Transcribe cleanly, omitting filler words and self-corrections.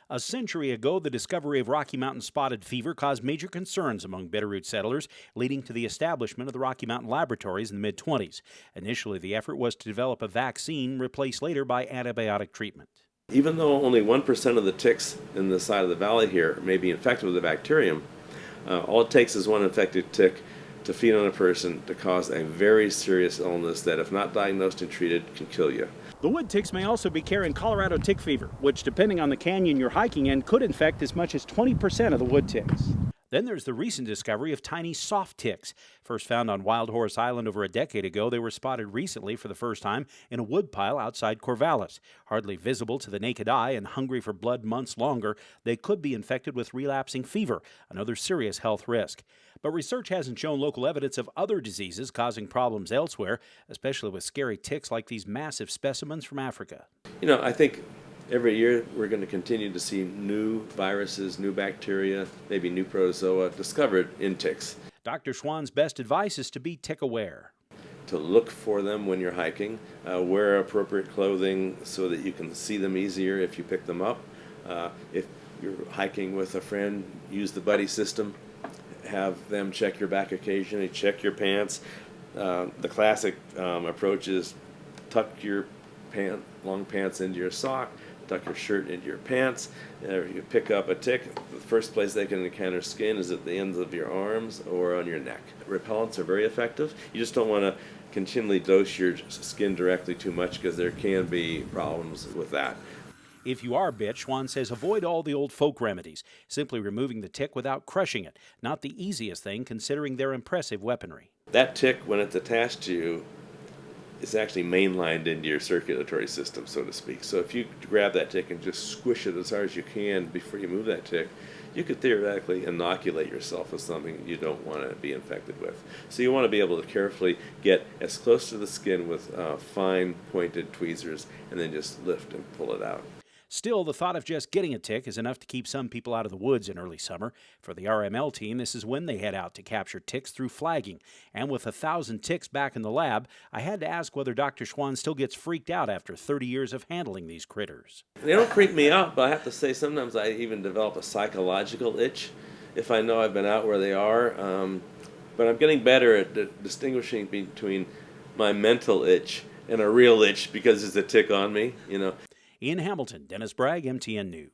A century ago, the discovery of Rocky Mountain spotted fever caused major concerns among Bitterroot settlers, leading to the establishment of the Rocky Mountain Laboratories in the mid-20s. Initially, the effort was to develop a vaccine, replaced later by antibiotic treatment. Even though only 1% of the ticks in the side of the valley here may be infected with the bacterium, all it takes is one infected tick to feed on a person to cause a very serious illness that, if not diagnosed and treated, can kill you. The wood ticks may also be carrying Colorado tick fever, which, depending on the canyon you're hiking in, could infect as much as 20% of the wood ticks. Then there's the recent discovery of tiny soft ticks. First found on Wild Horse Island over a decade ago, they were spotted recently for the first time in a woodpile outside Corvallis. Hardly visible to the naked eye and hungry for blood months longer, they could be infected with relapsing fever, another serious health risk. But research hasn't shown local evidence of other diseases causing problems elsewhere, especially with scary ticks like these massive specimens from Africa. I think every year we're going to continue to see new viruses, new bacteria, maybe new protozoa discovered in ticks. Dr. Schwann's best advice is to be tick aware. To look for them when you're hiking, wear appropriate clothing so that you can see them easier if you pick them up. If you're hiking with a friend, use the buddy system. Have them check your back occasionally, check your pants. The classic approach is tuck your long pants into your sock, tuck your shirt into your pants. If you pick up a tick, the first place they can encounter skin is at the ends of your arms or on your neck. Repellents are very effective. You just don't want to continually dose your skin directly too much because there can be problems with that. If you are bit, Schwann says avoid all the old folk remedies, simply removing the tick without crushing it. Not the easiest thing considering their impressive weaponry. That tick, when it's attached to you, is actually mainlined into your circulatory system, so to speak. So if you grab that tick and just squish it as hard as you can before you move that tick, you could theoretically inoculate yourself with something you don't want to be infected with. So you want to be able to carefully get as close to the skin with fine pointed tweezers and then just lift and pull it out. Still, the thought of just getting a tick is enough to keep some people out of the woods in early summer. For the RML team, this is when they head out to capture ticks through flagging. And with 1,000 ticks back in the lab, I had to ask whether Dr. Schwann still gets freaked out after 30 years of handling these critters. They don't freak me out, but I have to say sometimes I even develop a psychological itch if I know I've been out where they are. But I'm getting better at distinguishing between my mental itch and a real itch because there's a tick on me, In Hamilton, Dennis Bragg, MTN News.